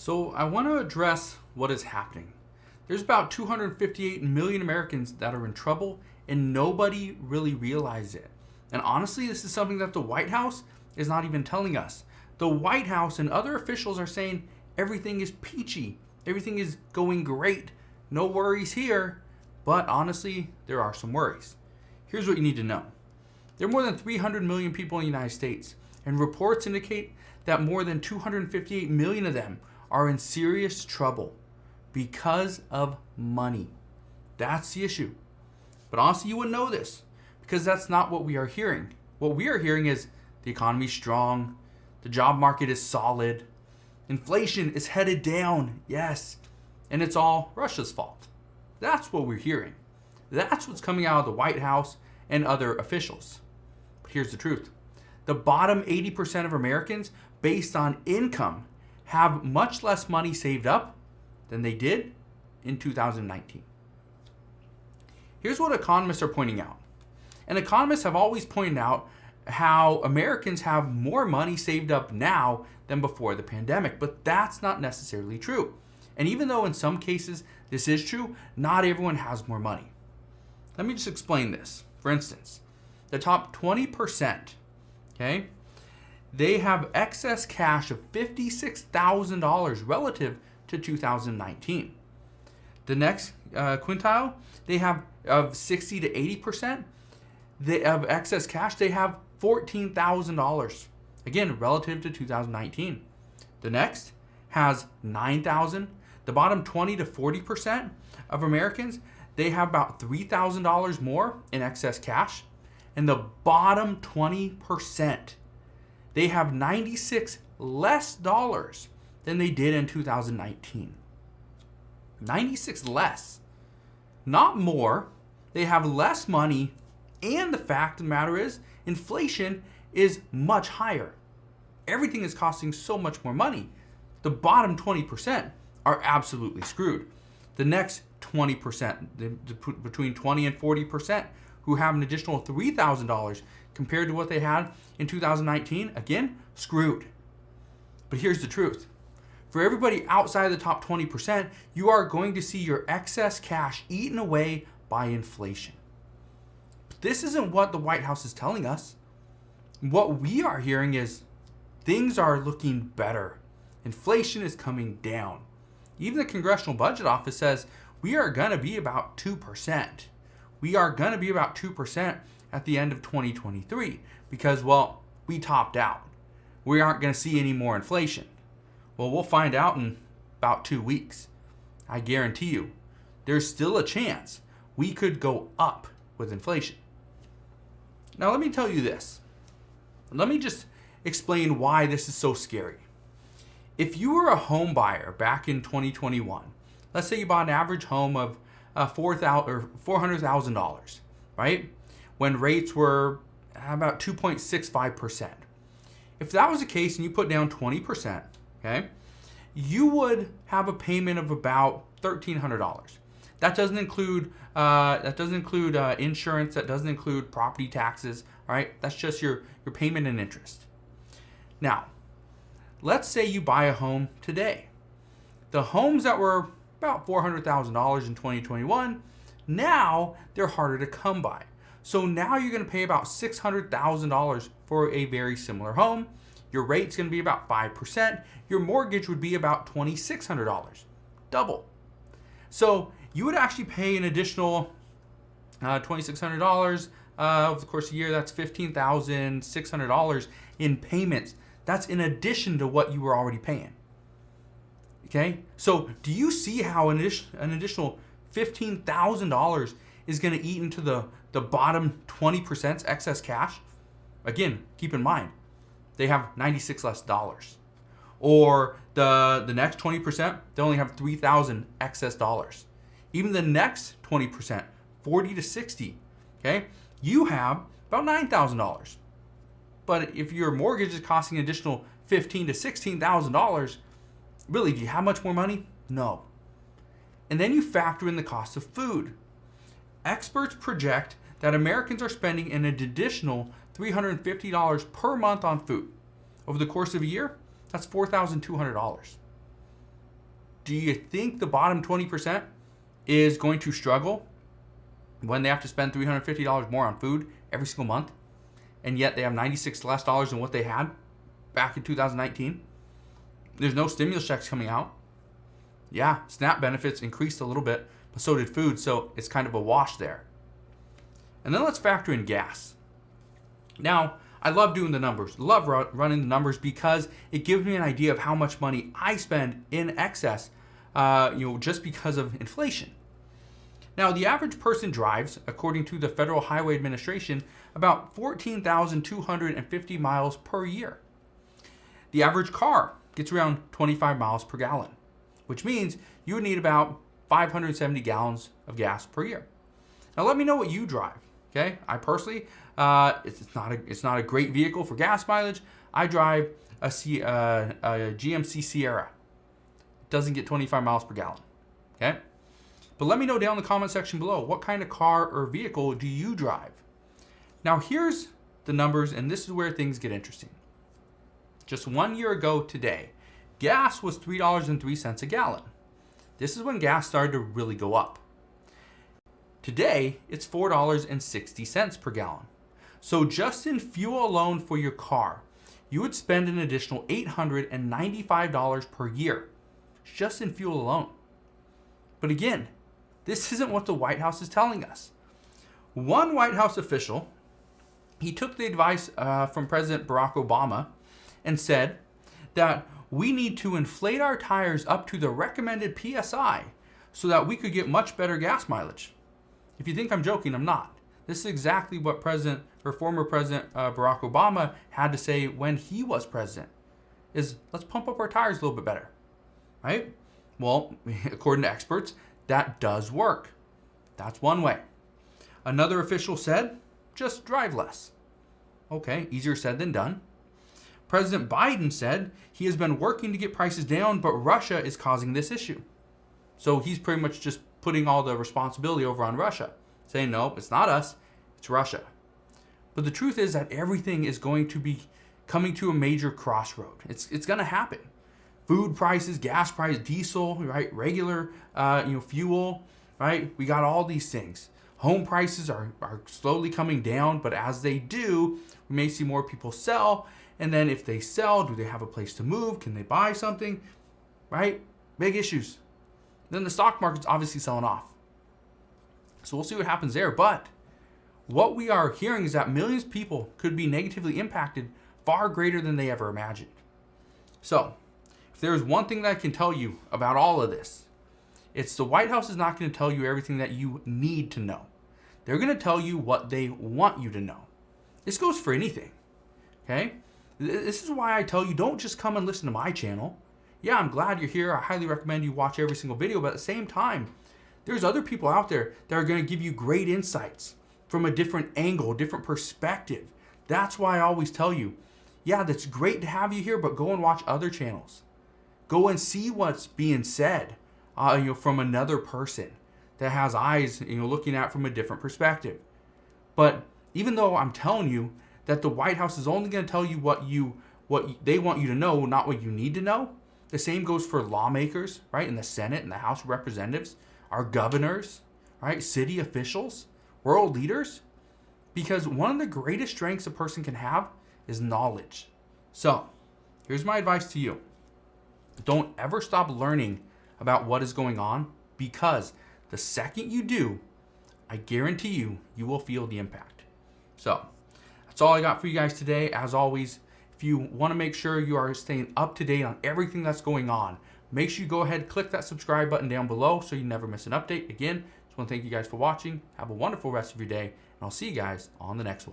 So I want to address what is happening. There's about 258 million Americans that are in trouble and nobody really realizes it. And honestly, this is something that the White House is not even telling us. The White House and other officials are saying everything is peachy, everything is going great, no worries here. But honestly, there are some worries. Here's what you need to know. There are more than 300 million people in the United States, and reports indicate that more than 258 million of them are in serious trouble because of money. That's the issue. But honestly, you wouldn't know this because that's not what we are hearing. What we are hearing is the economy's strong, the job market is solid, inflation is headed down, yes, and it's all Russia's fault. That's what we're hearing. That's what's coming out of the White House and other officials. But here's the truth. The bottom 80% of Americans, based on income, have much less money saved up than they did in 2019. Here's what economists are pointing out. And economists have always pointed out how Americans have more money saved up now than before the pandemic, but that's not necessarily true. And even though in some cases this is true, not everyone has more money. Let me just explain this. For instance, the top 20%, okay, they have excess cash of $56,000 relative to 2019. The next quintile, they have of 60 to 80%, they have excess cash, they have $14,000, again, relative to 2019. The next has $9,000. The bottom 20 to 40% of Americans, they have about $3,000 more in excess cash. And the bottom 20%, they have 96 less dollars than they did in 2019. 96 less. Not more. They have less money. And the fact of the matter is, inflation is much higher. Everything is costing so much more money. The bottom 20% are absolutely screwed. The next 20%, between 20 and 40%, who have an additional $3,000 compared to what they had in 2019, again, screwed. But here's the truth. For everybody outside of the top 20%, you are going to see your excess cash eaten away by inflation. But this isn't what the White House is telling us. What we are hearing is things are looking better. Inflation is coming down. Even the Congressional Budget Office says we are going to be about 2%. We are going to be about 2% at the end of 2023 because, well, we topped out. We aren't going to see any more inflation. Well, we'll find out in about 2 weeks. I guarantee you, there's still a chance we could go up with inflation. Now, let me tell you this. Let me just explain why this is so scary. If you were a home buyer back in 2021, let's say you bought an average home of $400,000, right? When rates were about 2.65%. If that was the case and you put down 20%, okay, you would have a payment of about $1,300. That doesn't include insurance. That doesn't include property taxes. All right, that's just your payment and interest. Now, let's say you buy a home today. The homes that were about $400,000 in 2021, now they're harder to come by. So now you're going to pay about $600,000 for a very similar home. Your rate's going to be about 5%. Your mortgage would be about $2,600, double. So you would actually pay an additional $2,600 over the course of the year. That's $15,600 in payments. That's in addition to what you were already paying. Okay, so do you see how an additional $15,000 is going to eat into the bottom 20% excess cash? Again, keep in mind, they have 96 less dollars. Or the next 20%, they only have 3,000 excess dollars. Even the next 20%, 40 to 60, okay, you have about $9,000. But if your mortgage is costing an additional $15,000 to $16,000, really, do you have much more money? No. And then you factor in the cost of food. Experts project that Americans are spending an additional $350 per month on food. Over the course of a year, that's $4,200. do you think the bottom 20% is going to struggle when they have to spend $350 more on food every single month, and yet they have $96 less than what they had back in 2019? There's no stimulus checks coming out. Yeah, SNAP benefits increased a little bit, but so did food, so it's kind of a wash there. And then let's factor in gas. Now, I love doing the numbers, love running the numbers, because it gives me an idea of how much money I spend in excess, just because of inflation. Now, the average person drives, according to the Federal Highway Administration, about 14,250 miles per year. The average car gets around 25 miles per gallon, which means you would need about 570 gallons of gas per year. Now, let me know what you drive. Okay, I personally, it's not a great vehicle for gas mileage. I drive a GMC Sierra. It doesn't get 25 miles per gallon. Okay, but let me know down in the comment section below, what kind of car or vehicle do you drive? Now, here's the numbers, and this is where things get interesting. Just 1 year ago today, gas was $3.03 a gallon. This is when gas started to really go up. Today, it's $4.60 per gallon. So just in fuel alone for your car, you would spend an additional $895 per year, just in fuel alone. But again, this isn't what the White House is telling us. One White House official, he took the advice from President Barack Obama and said that we need to inflate our tires up to the recommended PSI so that we could get much better gas mileage. If you think I'm joking, I'm not. This is exactly what former President Barack Obama had to say when he was president, is let's pump up our tires a little bit better, right? Well, according to experts, that does work. That's one way. Another official said, just drive less. Okay, easier said than done. President Biden said he has been working to get prices down, but Russia is causing this issue. So he's pretty much just putting all the responsibility over on Russia, saying, no, it's not us, it's Russia. But the truth is that everything is going to be coming to a major crossroad. It's going to happen. Food prices, gas price, diesel, right, regular fuel, right? We got all these things. Home prices are slowly coming down, but as they do, we may see more people sell. And then if they sell, do they have a place to move? Can they buy something? Right? Big issues. Then the stock market's obviously selling off. So we'll see what happens there. But what we are hearing is that millions of people could be negatively impacted far greater than they ever imagined. So if there's one thing that I can tell you about all of this, it's the White House is not going to tell you everything that you need to know. They're going to tell you what they want you to know. This goes for anything. Okay? This is why I tell you, don't just come and listen to my channel. Yeah, I'm glad you're here. I highly recommend you watch every single video, but at the same time, there's other people out there that are going to give you great insights from a different angle, different perspective. That's why I always tell you, yeah, that's great to have you here, but go and watch other channels. Go and see what's being said, from another person that has eyes, looking at from a different perspective. But even though I'm telling you that the White House is only going to tell you what they want you to know, not what you need to know, the same goes for lawmakers, right, in the Senate and the House of Representatives, our governors, right, city officials, world leaders, because one of the greatest strengths a person can have is knowledge. So, here's my advice to you. Don't ever stop learning about what is going on, because the second you do, I guarantee you will feel the impact. So, that's all I got for you guys today. As always, if you want to make sure you are staying up to date on everything that's going on, make sure you go ahead, click that subscribe button down below so you never miss an update. Again, just want to thank you guys for watching. Have a wonderful rest of your day, and I'll see you guys on the next one.